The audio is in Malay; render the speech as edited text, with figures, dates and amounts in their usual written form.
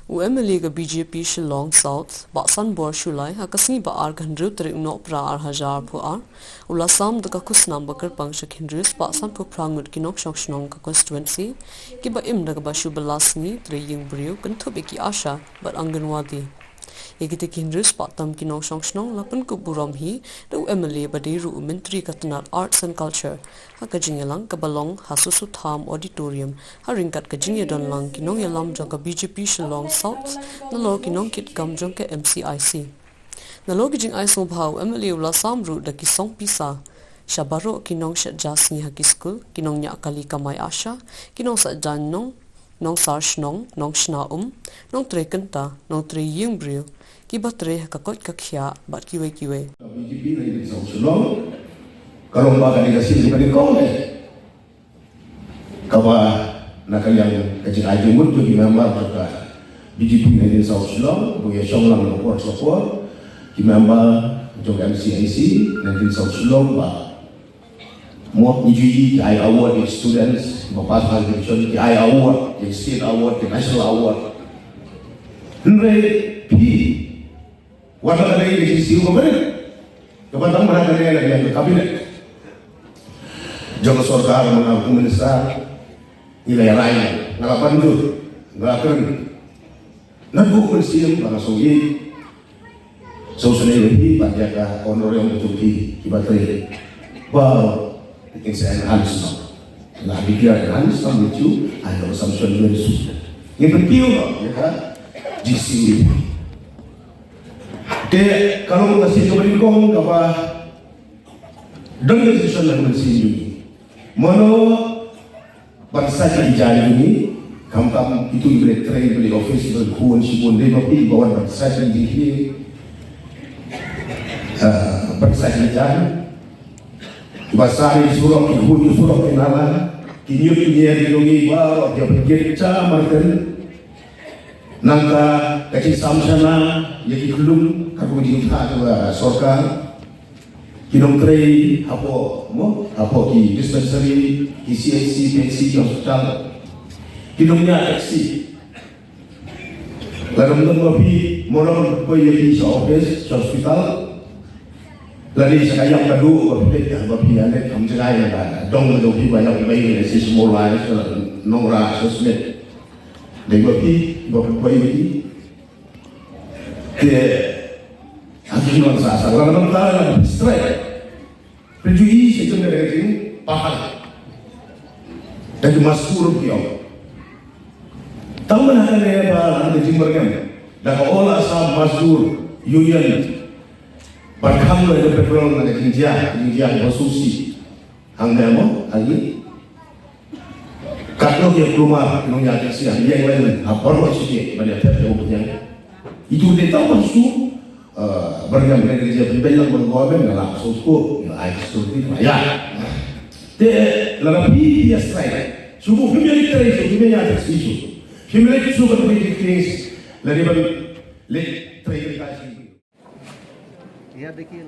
UMLA ka BJP Shillong South Baksan Bor Shulai hakasni ba ar ghandru trik no pra ar hajar phu ar ulasam da ka kusnam bakar pang shakhindris Baksan phu prangut kinok shokshnong ka constituency ki ba im da ba shubalasni tre ying briu kan thobe ki asha but anganwadi Egite kindris patam kinong shongshnong lapan ku buram hi da UMLA badiru menteri katanat arts and culture hakajingelang kabalong hasusu tham auditorium haringkat kajingedon lang kinong yalam jong ka BJP Shillong South nalo kinong kit kam jong ka MCIC nalo kijing aiso bhau UMLA ula samru da kisong pisa shabaro kinong shajasni hakiskul kinong nya kali kamai asha kinong sa janong nong sarshnong nong shna nong trekenta nong tre ying briu ki batre ka kot ka khya bat kiwe BJP na hindi sa usulong karong ba kanila sila ka ko kawa na kanyang kajing ayo mo to member ka BJP na hindi sa usulong buya siyang lang ng support ki member jong MCIC na hindi sa usulong ba mo ni ay award yung students mapasal yung ki ay award yung state award yung national award P wala ka na yung siyo ka ba rin? Kapag ang mga kanila yung kabinet. Diyan sa sorkar, mga kuministar, ilayaray, nakapandu, nakakan. Nagbukul siya, mga sugi. So, sa nilai, pati ka, honor yung tutuki, kibatri. Wow, it's an handsome. Nabigyan an handsome with you, I know something very soon. Yung pagkiyo mo, GCU. Kaya kalau ngasih kepada kau apa dengan sesuatu yang bersih mana bangsa dijadi ini kampung itu direktur dari office itu kuon sibun deh tapi bawa bangsa dijadi bangsa dijadi bahasa surau ibu surau kenalan kini dilungi bawa dia pergi marten nangka kecil samsana jadi belum aku diingat sorkar kinong tray apo ki dispensary ki CHC PHC hospital kinongnya taxi lalu mengapi monon pergi di office hospital lagi saya kadu berpikir bapi ane kamjai ada dong dopi banyak bayi si semua nora sosmed dai bapi pergi ke Akhirnya saya orang orang strike, prejudice itu mereka pahal, dan masuk kiau. Tahu mana ada apa ada jimberkan, dan olah sah masuk union, berkam ada petrol ada India bersusi, hangga mo lagi. Kalau dia rumah punya taksi yang lain, apa sih banyak terjadi punya. Itu dia tahu masuk. Barang kerja pribadi bergabung dalam suku, nilai seperti itu ya. Dalam dia strike, suku pemilik terus, pemilik ada isu, pemilik suku pemilik terus, lalu balik trade kasih. Ya देखिए